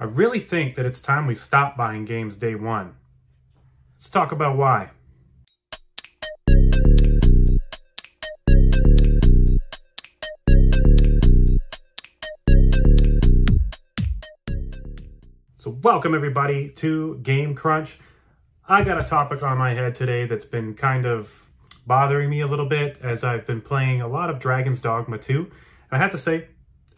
I really think that it's time we stop buying games day one. Let's talk about why. So welcome everybody to Game Crunch. I got a topic on my head today that's been kind of bothering me a little bit as I've been playing a lot of Dragon's Dogma 2. And I have to say,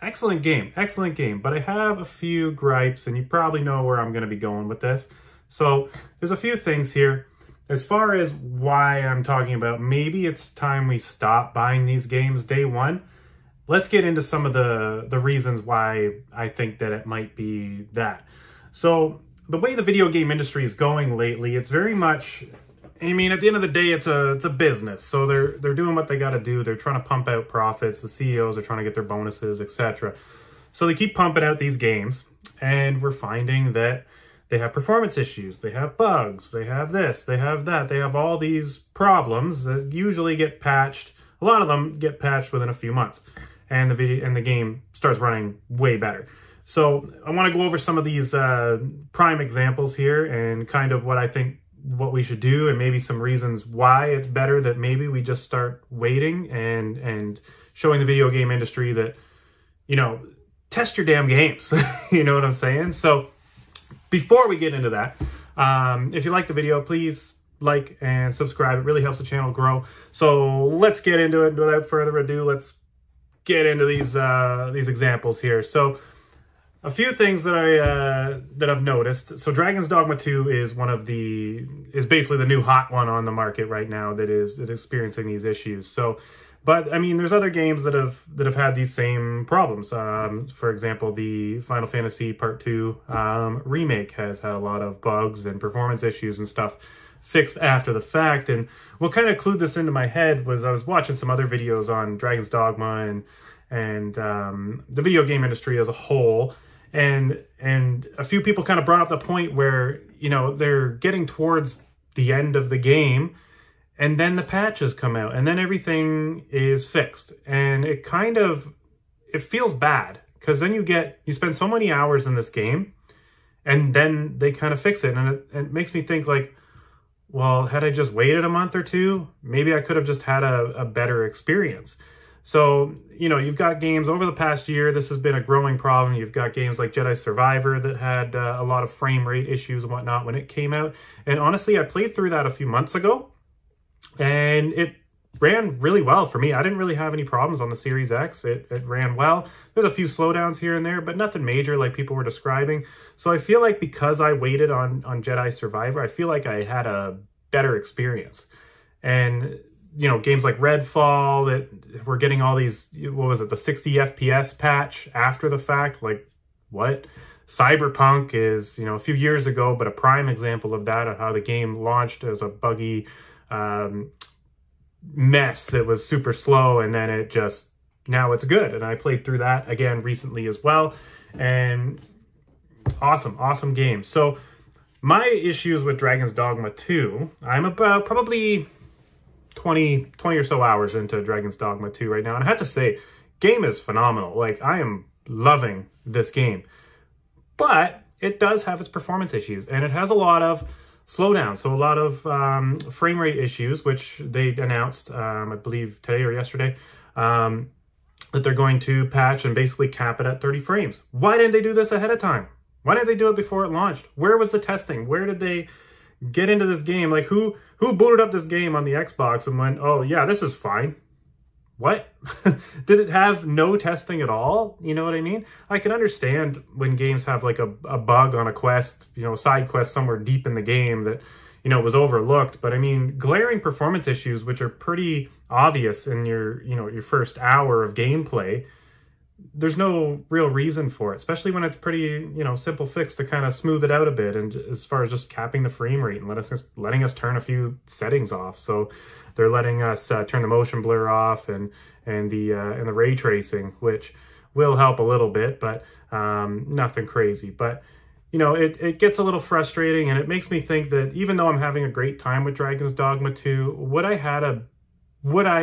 excellent game, but I have a few gripes, and you probably know where I'm going to be going with this. So there's a few things here. As far as why I'm talking about maybe it's time we stop buying these games day one, let's get into some of the reasons why I think that it might be that. So the way the video game industry is going lately, it's very much, I mean, at the end of the day, it's a business. So they're doing what they got to do. They're trying to pump out profits. The CEOs are trying to get their bonuses, etc. So they keep pumping out these games, and we're finding that they have performance issues. They have bugs. They have this. They have that. They have all these problems that usually get patched. A lot of them get patched within a few months, and the game starts running way better. So I want to go over some of these prime examples here and kind of what I think what we should do, and maybe some reasons why it's better that maybe we just start waiting and showing the video game industry that, you know, test your damn games. You know what I'm saying? So before we get into that, if you like the video, please like and subscribe. It really helps the channel grow. So let's get into it. Without further ado, let's get into these examples here. So a few things that I've noticed. So Dragon's Dogma 2 is basically the new hot one on the market right now that is experiencing these issues. So, but I mean, there's other games that have had these same problems. For example, the Final Fantasy Part 2 remake has had a lot of bugs and performance issues and stuff fixed after the fact. And what kind of clued this into my head was I was watching some other videos on Dragon's Dogma and the video game industry as a whole. And a few people kind of brought up the point where, you know, they're getting towards the end of the game, and then the patches come out, and then everything is fixed. And it feels bad, because then you spend so many hours in this game, and then they kind of fix it. And it makes me think, like, well, had I just waited a month or two, maybe I could have just had a better experience. So, you know, you've got games over the past year, this has been a growing problem. You've got games like Jedi Survivor that had a lot of frame rate issues and whatnot when it came out. And honestly, I played through that a few months ago, and it ran really well for me. I didn't really have any problems on the Series X. It ran well. There's a few slowdowns here and there, but nothing major like people were describing. So I feel like because I waited on Jedi Survivor, I feel like I had a better experience. And you know, games like Redfall that we're getting all these, what was it, the 60 FPS patch after the fact? Like, what? Cyberpunk is, you know, a few years ago, but a prime example of that, of how the game launched as a buggy mess that was super slow, and then now it's good. And I played through that again recently as well, and awesome game. So my issues with Dragon's Dogma 2, I'm about probably 20 or so hours into Dragon's Dogma 2 right now. And I have to say, game is phenomenal. Like, I am loving this game. But it does have its performance issues, and it has a lot of slowdown. So a lot of frame rate issues, which they announced, I believe today or yesterday, that they're going to patch and basically cap it at 30 frames. Why didn't they do this ahead of time? Why didn't they do it before it launched? Where was the testing? Where did they get into this game? Like, who booted up this game on the Xbox and went, oh yeah, this is fine? What? Did it have no testing at all? You know what I mean? I can understand when games have like a bug on a quest, you know, side quest somewhere deep in the game that, you know, was overlooked. But I mean, glaring performance issues, which are pretty obvious in your first hour of gameplay, there's no real reason for it, especially when it's pretty, you know, simple fix to kind of smooth it out a bit. And as far as just capping the frame rate and letting us turn a few settings off. So they're letting us turn the motion blur off and the ray tracing, which will help a little bit, but nothing crazy. But you know, it gets a little frustrating, and it makes me think that even though I'm having a great time with Dragon's Dogma 2, would I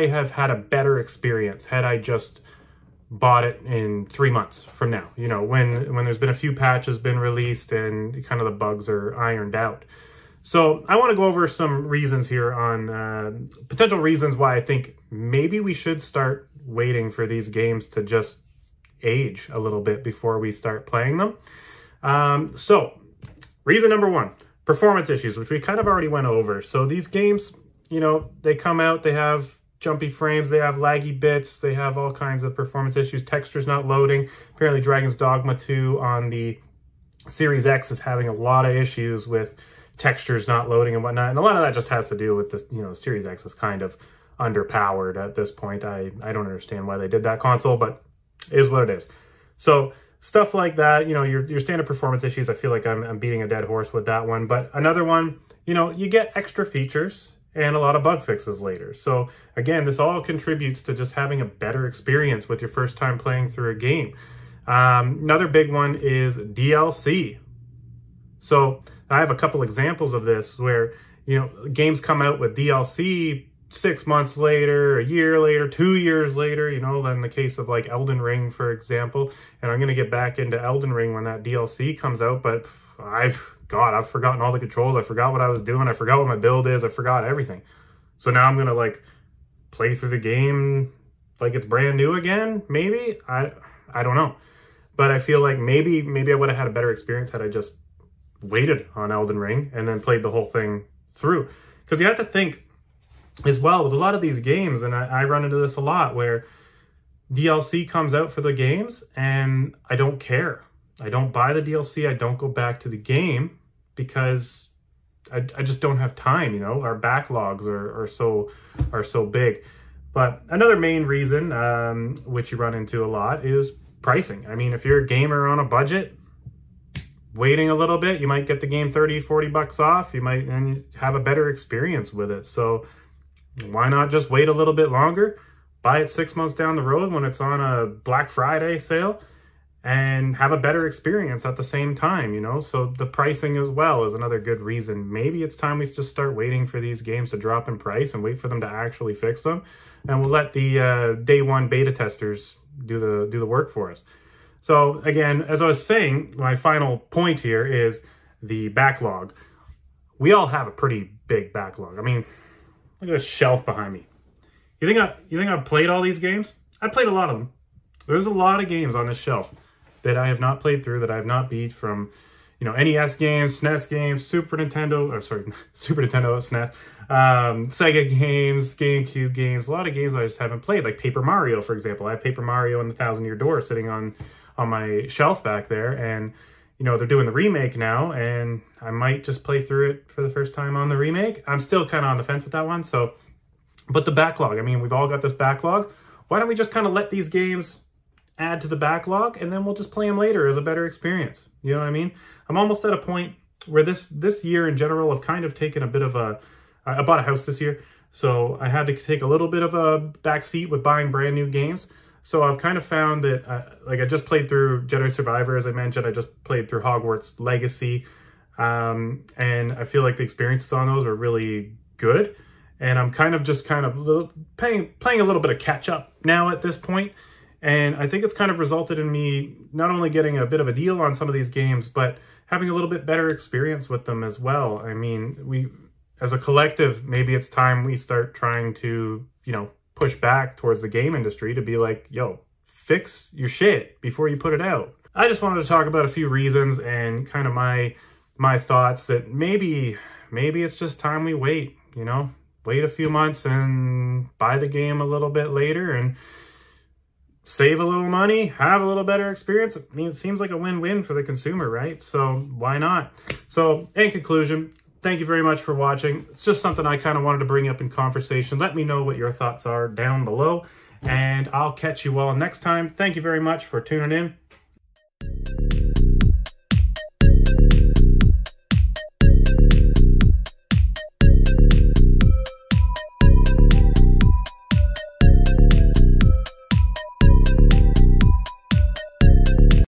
have had a better experience had I just bought it in 3 months from now, you know, when there's been a few patches been released and kind of the bugs are ironed out. So I want to go over some reasons here on potential reasons why I think maybe we should start waiting for these games to just age a little bit before we start playing them. So reason number one, performance issues, which we kind of already went over. So these games, you know, they come out, they have jumpy frames, they have laggy bits, they have all kinds of performance issues, textures not loading. Apparently Dragon's Dogma 2 on the Series X is having a lot of issues with textures not loading and whatnot. And a lot of that just has to do with this, you know, Series X is kind of underpowered at this point. I don't understand why they did that console, but it is what it is. So stuff like that, you know, your standard performance issues, I feel like I'm beating a dead horse with that one. But another one, you know, you get extra features and a lot of bug fixes later. So again, this all contributes to just having a better experience with your first time playing through a game. Another big one is DLC. So I have a couple examples of this where, you know, games come out with DLC 6 months later, a year later, 2 years later, you know, in the case of like Elden Ring, for example. And I'm going to get back into Elden Ring when that DLC comes out, but I've forgotten all the controls. I forgot what I was doing. I forgot what my build is. I forgot everything. So now I'm going to like play through the game like it's brand new again, maybe? I don't know. But I feel like maybe I would have had a better experience had I just waited on Elden Ring and then played the whole thing through. Because you have to think as well with a lot of these games, and I run into this a lot, where DLC comes out for the games and I don't care. I don't buy the DLC. I don't go back to the game because I just don't have time, you know. Our backlogs are so big. But another main reason, which you run into a lot, is pricing. I mean, if you're a gamer on a budget, waiting a little bit, you might get the game 30, 40 bucks off. You might and have a better experience with it. So why not just wait a little bit longer, buy it 6 months down the road when it's on a Black Friday sale, and have a better experience at the same time, you know? So the pricing as well is another good reason. Maybe it's time we just start waiting for these games to drop in price and wait for them to actually fix them. And we'll let the day one beta testers do the work for us. So again, as I was saying, my final point here is the backlog. We all have a pretty big backlog. I mean, look at this shelf behind me. You think I've played all these games? I played a lot of them. There's a lot of games on this shelf that I have not played through, that I have not beat, from, you know, NES games, SNES games, Super Nintendo, SNES, Sega games, GameCube games, a lot of games I just haven't played, like Paper Mario, for example. I have Paper Mario and the Thousand Year Door sitting on my shelf back there, and, you know, they're doing the remake now, and I might just play through it for the first time on the remake. I'm still kind of on the fence with that one, so, but the backlog, I mean, we've all got this backlog. Why don't we just kind of let these games add to the backlog, and then we'll just play them later as a better experience? You know what I mean? I'm almost at a point where this year in general, I've kind of taken a bit of I bought a house this year, so I had to take a little bit of a backseat with buying brand new games. So I've kind of found that, like, I just played through Jedi Survivor, as I mentioned. I just played through Hogwarts Legacy, and I feel like the experiences on those are really good. And I'm kind of playing a little bit of catch up now at this point. And I think it's kind of resulted in me not only getting a bit of a deal on some of these games, but having a little bit better experience with them as well. I mean, as a collective, maybe it's time we start trying to, you know, push back towards the game industry to be like, yo, fix your shit before you put it out. I just wanted to talk about a few reasons and kind of my thoughts that maybe it's just time we wait, you know, wait a few months and buy the game a little bit later and save a little money, have a little better experience. I mean, it seems like a win-win for the consumer, right? So why not? So in conclusion, thank you very much for watching. It's just something I kind of wanted to bring up in conversation. Let me know what your thoughts are down below, and I'll catch you all next time. Thank you very much for tuning in.